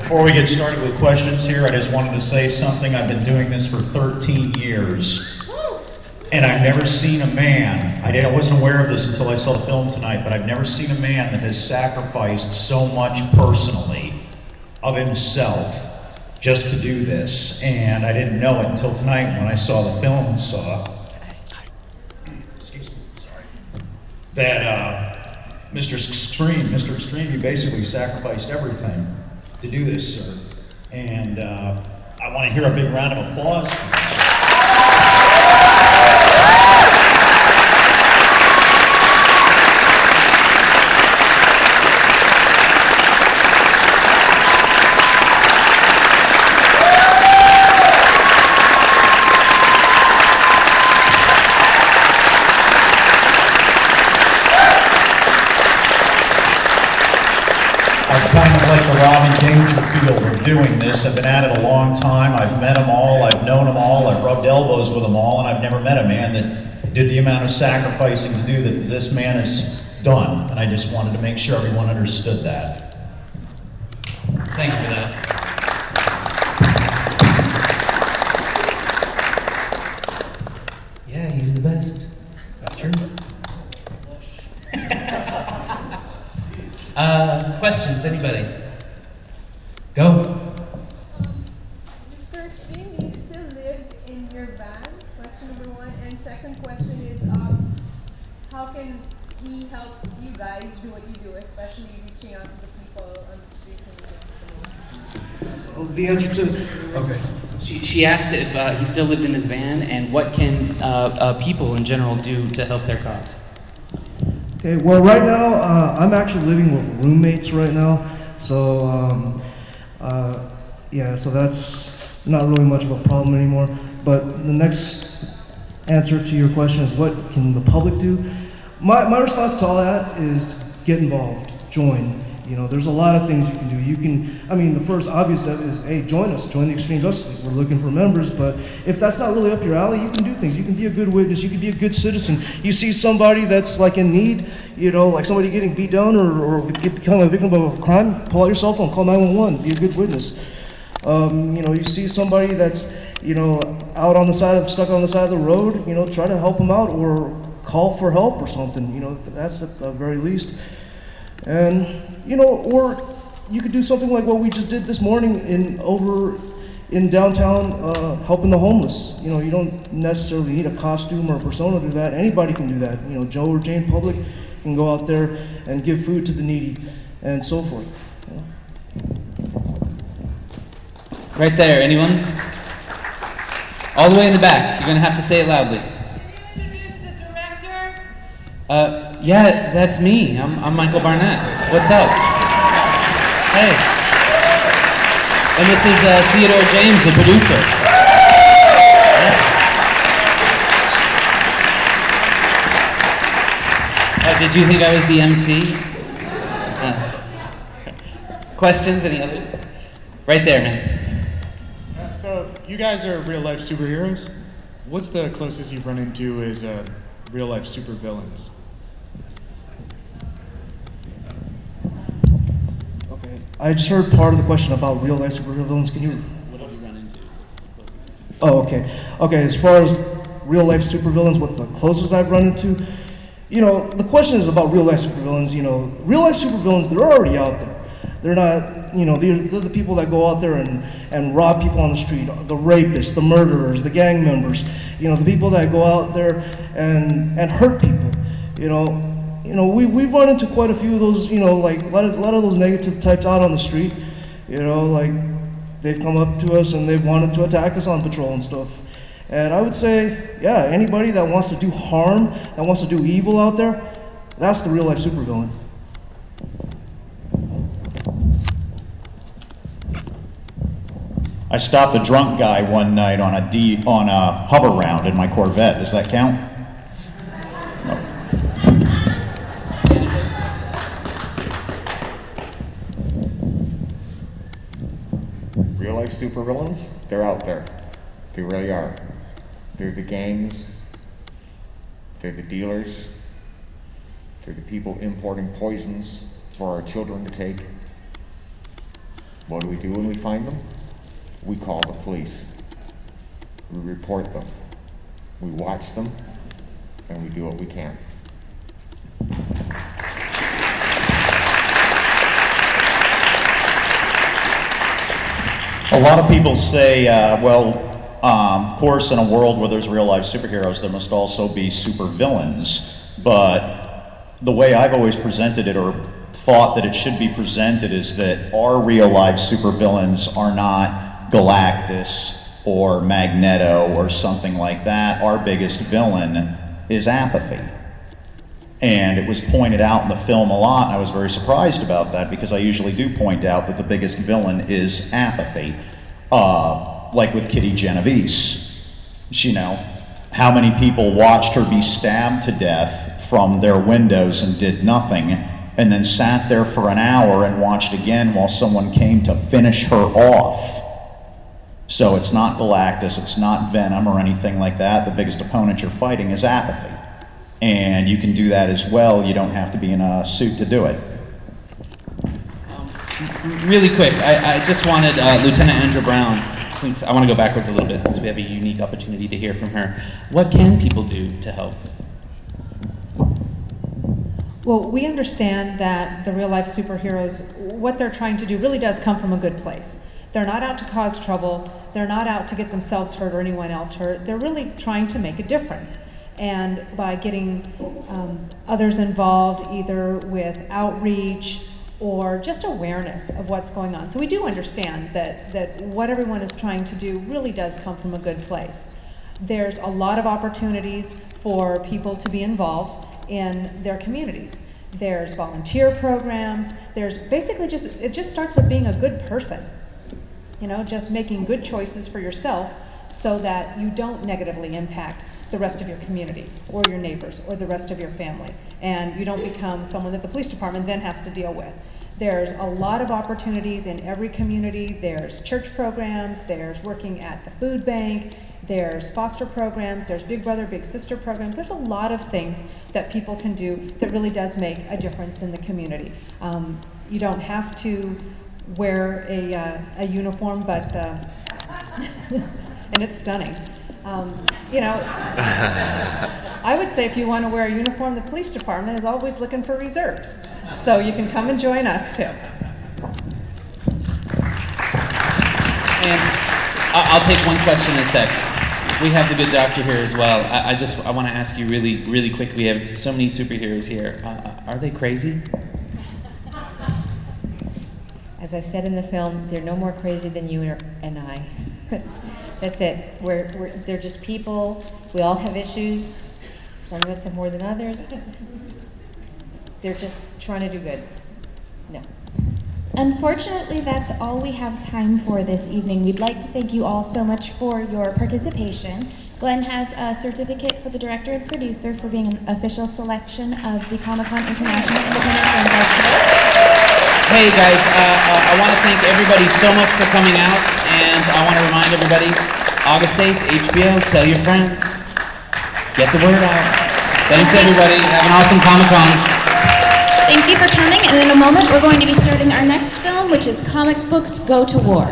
Before we get started with questions here, I just wanted to say something. I've been doing this for 13 years, and I've never seen a man, I wasn't aware of this until I saw the film tonight, but I've never seen a man that has sacrificed so much personally of himself just to do this. And I didn't know it until tonight when I saw the film and saw that Mr. Extreme, you basically sacrificed everything to do this, sir. And I want to hear a big round of applause for that. Kind of like the Rodney Dangerfield of doing this. I've been at it a long time. I've met them all. I've known them all. I've rubbed elbows with them all, and I've never met a man that did the amount of sacrificing to do that this man has done. And I just wanted to make sure everyone understood that. Thank you for that. Yeah, he's the best. That's true. Questions, anybody? Go. Mr. Extreme, do you still live in your van? Question number one. And second question is, how can he help you guys do what you do, especially reaching out to the people on the street? Well, the answer to... Okay. She asked if he still lived in his van, and what can people in general do to help their cause? Okay, well, right now, I'm actually living with roommates right now, so, yeah, so that's not really much of a problem anymore. But the next answer to your question is, what can the public do? My response to all that is get involved, join. You know, there's a lot of things you can do. You can, I mean, the first obvious step is, hey, join us, join the Extreme Justice League. We're looking for members, but if that's not really up your alley, you can do things. You can be a good witness, you can be a good citizen. You see somebody that's like in need, you know, like somebody getting beat down or become a victim of a crime, pull out your cell phone, call 911, be a good witness. You know, you see somebody that's, you know, stuck on the side of the road, you know, try to help them out or call for help or something, you know, that's at the very least. And, you know, or you could do something like what we just did this morning over in downtown, helping the homeless. You know, you don't necessarily need a costume or a persona to do that. Anybody can do that. You know, Joe or Jane Public can go out there and give food to the needy and so forth. You know. Right there, anyone? All the way in the back. You're going to have to say it loudly. Can you introduce the director? Yeah, that's me. I'm Michael Barnett. What's up? Hey. And this is Theodore James, the producer. Yeah. Did you think I was the MC? Questions? Any others? Right there, man. So, you guys are real-life superheroes. What's the closest you've run into as real-life supervillains? I just heard part of the question about real-life supervillains. Can you? What have you run into? Oh, okay. Okay, as far as real-life supervillains, what the closest I've run into, you know, the question is about real-life supervillains. You know, real-life supervillains, they're already out there. They're not, you know, they're the people that go out there and rob people on the street, the rapists, the murderers, the gang members, you know, the people that go out there and hurt people, you know. You know, we've run into quite a few of those, you know, like a lot of those negative types out on the street. You know, like they've come up to us and they've wanted to attack us on patrol and stuff. And I would say, yeah, anybody that wants to do harm, that wants to do evil out there, that's the real life supervillain. I stopped a drunk guy one night on a hover round in my Corvette. Does that count? No. Real-life supervillains, they're out there. They really are. They're the gangs. They're the dealers. They're the people importing poisons for our children to take. What do we do when we find them? We call the police. We report them. We watch them, and we do what we can. A lot of people say, of course, in a world where there's real-life superheroes, there must also be supervillains. But the way I've always presented it, or thought that it should be presented, is that our real-life supervillains are not Galactus or Magneto or something like that. Our biggest villain is Apathy. And it was pointed out in the film a lot, and I was very surprised about that, because I usually do point out that the biggest villain is Apathy. Like with Kitty Genovese. You know, how many people watched her be stabbed to death from their windows and did nothing, and then sat there for an hour and watched again while someone came to finish her off? So it's not Galactus, it's not Venom or anything like that. The biggest opponent you're fighting is Apathy. And you can do that as well. You don't have to be in a suit to do it. Really quick, I just wanted Lieutenant Andrew Brown, since I want to go backwards a little bit, since we have a unique opportunity to hear from her. What can people do to help? Well, we understand that the real-life superheroes, what they're trying to do really does come from a good place. They're not out to cause trouble. They're not out to get themselves hurt or anyone else hurt. They're really trying to make a difference. And by getting others involved, either with outreach or just awareness of what's going on. So we do understand that what everyone is trying to do really does come from a good place. There's a lot of opportunities for people to be involved in their communities. There's volunteer programs. There's basically it just starts with being a good person. You know, just making good choices for yourself so that you don't negatively impact the rest of your community or your neighbors or the rest of your family, and you don't become someone that the police department then has to deal with. There's a lot of opportunities in every community. There's church programs, there's working at the food bank, there's foster programs, there's Big Brother, Big Sister programs. There's a lot of things that people can do that really does make a difference in the community. You don't have to wear a uniform, but and it's stunning. You know, I would say if you want to wear a uniform, the police department is always looking for reserves. So you can come and join us too. And I'll take one question in a sec. We have the good doctor here as well. I want to ask you really quick. We have so many superheroes here. Are they crazy? As I said in the film, they're no more crazy than you and I. That's it. They're just people. We all have issues. Some of us have more than others. They're just trying to do good. No. Unfortunately, that's all we have time for this evening. We'd like to thank you all so much for your participation. Glenn has a certificate for the director and producer for being an official selection of the Comic-Con International Independent Film Festival. Hey guys, I want to thank everybody so much for coming out, and I want to remind everybody, August 8th, HBO, tell your friends, get the word out. Thanks everybody, have an awesome Comic-Con. Thank you for coming, and in a moment we're going to be starting our next film, which is Comic Books Go to War.